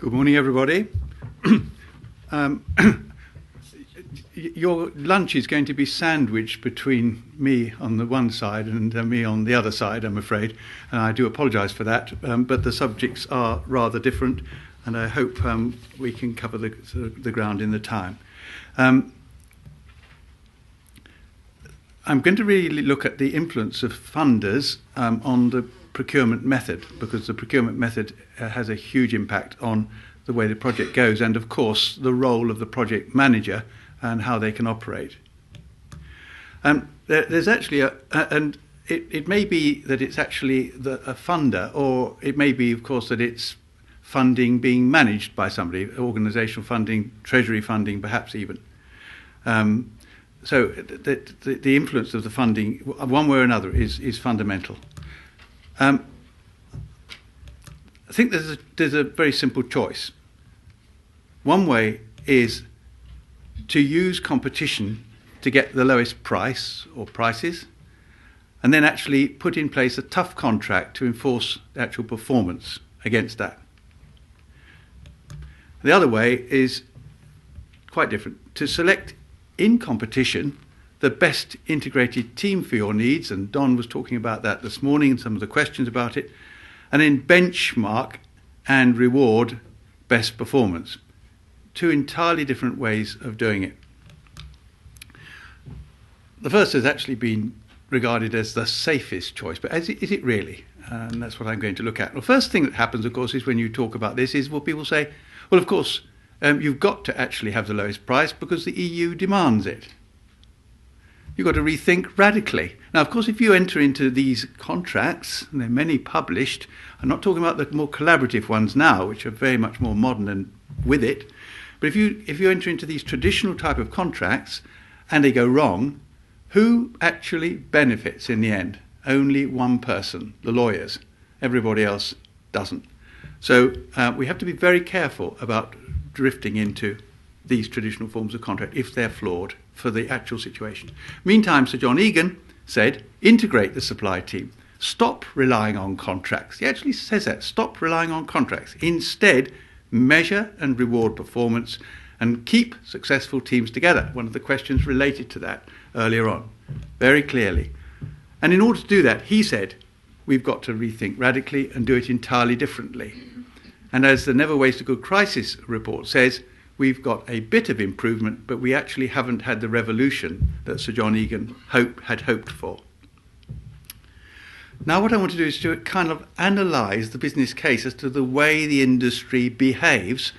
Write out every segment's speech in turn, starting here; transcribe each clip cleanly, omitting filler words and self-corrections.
Good morning, everybody. um, your lunch is going to be sandwiched between me on the one side and me on the other side, I'm afraid, and I do apologise for that, but the subjects are rather different, and I hope we can cover the ground in the time. I'm going to really look at the influence of funders on the procurement method, because the procurement method has a huge impact on the way the project goes, and of course the role of the project manager and how they can operate. There's actually and it may be that it's actually a funder, or it may be, of course, that it's funding being managed by somebody, organisational funding, treasury funding, perhaps even. So the influence of the funding, one way or another, is fundamental. I think there's a very simple choice. One way is to use competition to get the lowest price or prices, and then actually put in place a tough contract to enforce the actual performance against that. The other way is quite different: to select in competition the best integrated team for your needs, and Don was talking about that this morning and some of the questions about it, and then benchmark and reward best performance. Two entirely different ways of doing it. The first has actually been regarded as the safest choice, but is it really? And that's what I'm going to look at. The first thing that happens, of course, is when you talk about this is, well, people say, well, of course, you've got to actually have the lowest price because the EU demands it. You've got to rethink radically. Now, of course, if you enter into these contracts, and there are many published, I'm not talking about the more collaborative ones now, which are very much more modern and with it, but if you enter into these traditional type of contracts and they go wrong, who actually benefits in the end? Only one person, the lawyers. Everybody else doesn't. So we have to be very careful about drifting into these traditional forms of contract if they're flawed for the actual situation. Meantime, Sir John Egan said, integrate the supply team. Stop relying on contracts. He actually says that. Stop relying on contracts. Instead, measure and reward performance and keep successful teams together. One of the questions related to that earlier on, very clearly. And in order to do that, he said, we've got to rethink radically and do it entirely differently. And as the Never Waste a Good Crisis report says, we've got a bit of improvement, but we actually haven't had the revolution that Sir John Egan had hoped for. Now what I want to do is to kind of analyse the business case as to the way the industry behaves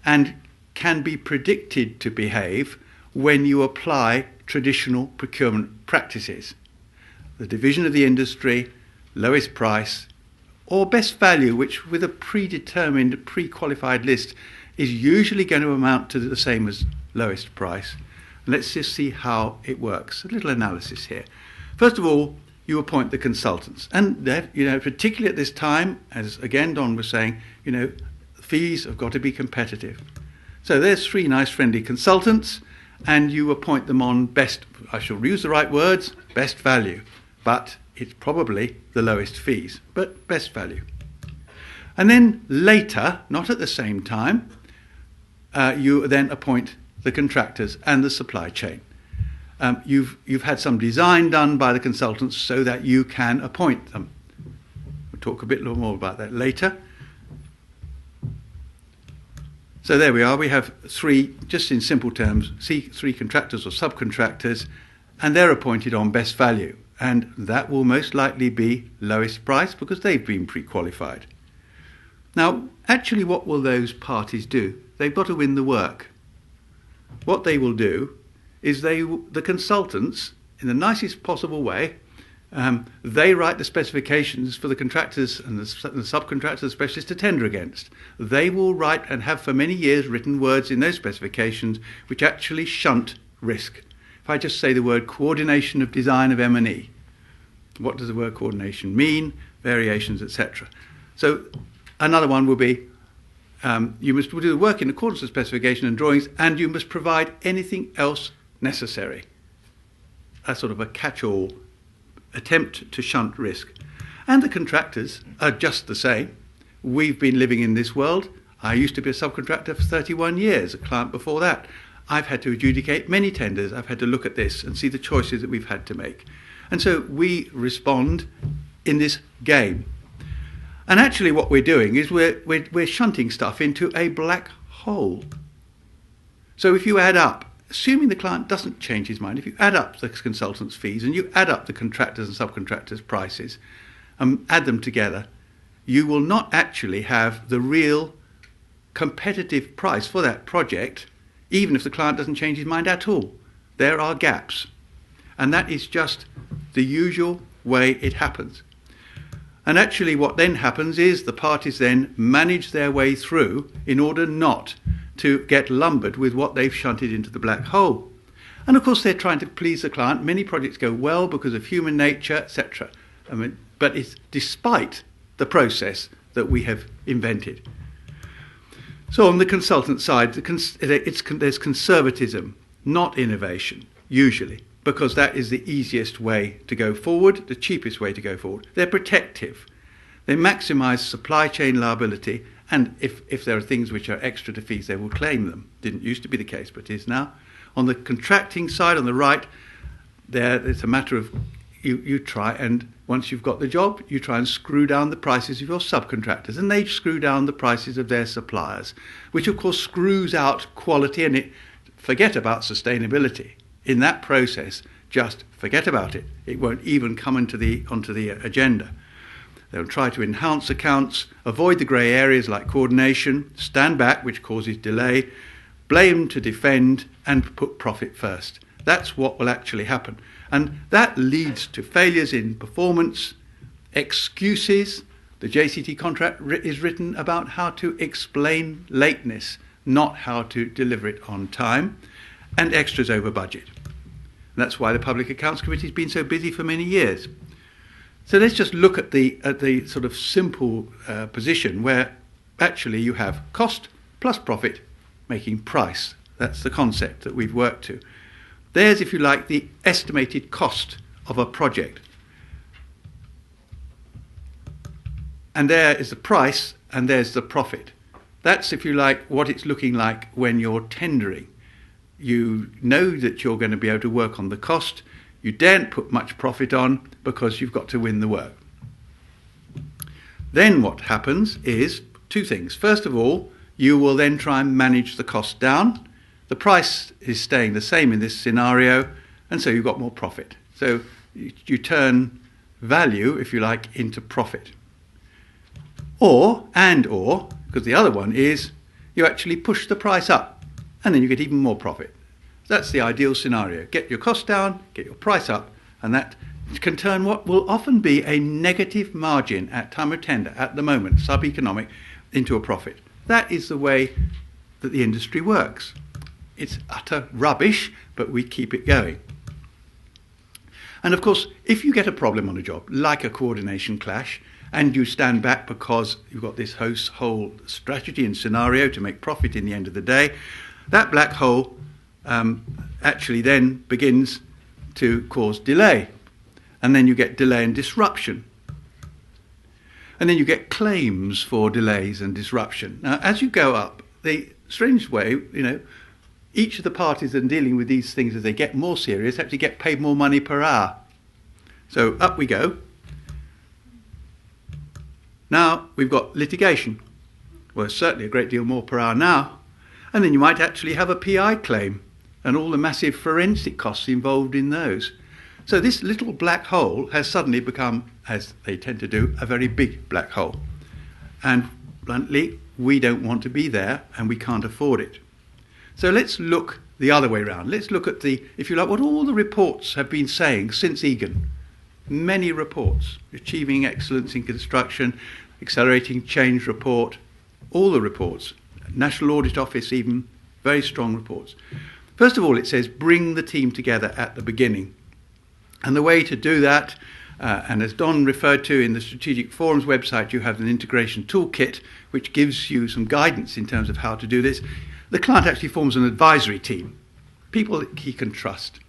and can be predicted to behave when you apply traditional procurement practices. The division of the industry, lowest price, or best value, which with a predetermined, pre-qualified list is usually going to amount to the same as lowest price. Let's just see how it works. A little analysis here. First of all, you appoint the consultants. And particularly at this time, as again Don was saying, fees have got to be competitive. So there's three nice friendly consultants, and you appoint them on best, I shall use the right words, best value. But it's probably the lowest fees, but best value. And then later, not at the same time, you then appoint the contractors and the supply chain. You've had some design done by the consultants so that you can appoint them. We'll talk a bit more about that later. So there we are. We have three, just in simple terms, three contractors or subcontractors, and they're appointed on best value. And that will most likely be lowest price because they've been pre-qualified. Now, actually, what will those parties do? They've got to win the work. What they will do is the consultants, in the nicest possible way, they write the specifications for the contractors and the subcontractors, the specialists to tender against. They will write and have for many years written words in those specifications which actually shunt risk. If I just say the word coordination of design of M&E, what does the word coordination mean? Variations, etc. So another one will be you must do the work in accordance with specification and drawings, and you must provide anything else necessary. A sort of a catch-all attempt to shunt risk. And the contractors are just the same. We've been living in this world. I used to be a subcontractor for 31 years, a client before that. I've had to adjudicate many tenders. I've had to look at this and see the choices that we've had to make. And so we respond in this game. And actually what we're doing is we're shunting stuff into a black hole. So if you add up, assuming the client doesn't change his mind, if you add up the consultant's fees and you add up the contractors and subcontractors' prices and add them together, you will not actually have the real competitive price for that project, even if the client doesn't change his mind at all. There are gaps. And that is just the usual way it happens. And actually what then happens is the parties then manage their way through in order not to get lumbered with what they've shunted into the black hole. And of course they're trying to please the client. Many projects go well because of human nature, etc. But it's despite the process that we have invented. So on the consultant side, there's conservatism, not innovation, usually, because that is the easiest way to go forward, the cheapest way to go forward. They're protective. They maximise supply chain liability, and if there are things which are extra to fees, they will claim them. Didn't used to be the case, but is now. On the contracting side, on the right, it's a matter of you try, and once you've got the job, you try and screw down the prices of your subcontractors, and they screw down the prices of their suppliers, which of course screws out quality, and forget about sustainability. In that process, just forget about it. It won't even come onto the agenda. They'll try to enhance accounts, avoid the grey areas like coordination, stand back, which causes delay, blame to defend, and put profit first. That's what will actually happen. And that leads to failures in performance, excuses. The JCT contract is written about how to explain lateness, not how to deliver it on time, and extras over budget. And that's why the Public Accounts Committee has been so busy for many years. So let's just look at the sort of simple position where actually you have cost plus profit making price. That's the concept that we've worked to. There's, if you like, the estimated cost of a project. And there is the price, and there's the profit. That's, if you like, what it's looking like when you're tendering. You know that you're going to be able to work on the cost. You daren't put much profit on because you've got to win the work. Then what happens is two things. First of all, you will then try and manage the cost down. The price is staying the same in this scenario, and so you've got more profit. So you turn value, if you like, into profit. Or, because the other one is you actually push the price up, and then you get even more profit. That's the ideal scenario. Get your cost down, get your price up, and that can turn what will often be a negative margin at time of tender, at the moment, sub-economic, into a profit. That is the way that the industry works. It's utter rubbish, but we keep it going. And of course, if you get a problem on a job, like a coordination clash, and you stand back because you've got this whole strategy and scenario to make profit in the end of the day, that black hole actually then begins to cause delay. And then you get delay and disruption. And then you get claims for delays and disruption. Now, as you go up, the strange way, each of the parties that are dealing with these things as they get more serious actually get paid more money per hour. So up we go. Now we've got litigation. Well, certainly a great deal more per hour now. And then you might actually have a PI claim and all the massive forensic costs involved in those. So this little black hole has suddenly become, as they tend to do, a very big black hole. And bluntly, we don't want to be there and we can't afford it. So let's look the other way around. Let's look at if you like, what all the reports have been saying since Egan. Many reports, Achieving Excellence in Construction, Accelerating Change report, all the reports, National Audit Office even, very strong reports. First of all, it says bring the team together at the beginning. And the way to do that, and as Don referred to in the Strategic Forums website, you have an integration toolkit which gives you some guidance in terms of how to do this. The client actually forms an advisory team, people that he can trust.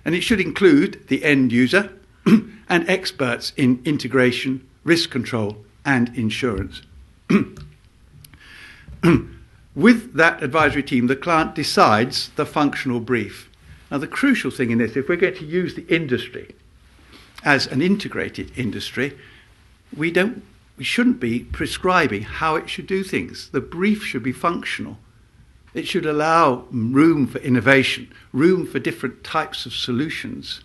And it should include the end user and experts in integration, risk control, and insurance. with that advisory team, the client decides the functional brief. Now, the crucial thing in this, if we're going to use the industry as an integrated industry, we shouldn't be prescribing how it should do things. The brief should be functional. It should allow room for innovation, room for different types of solutions.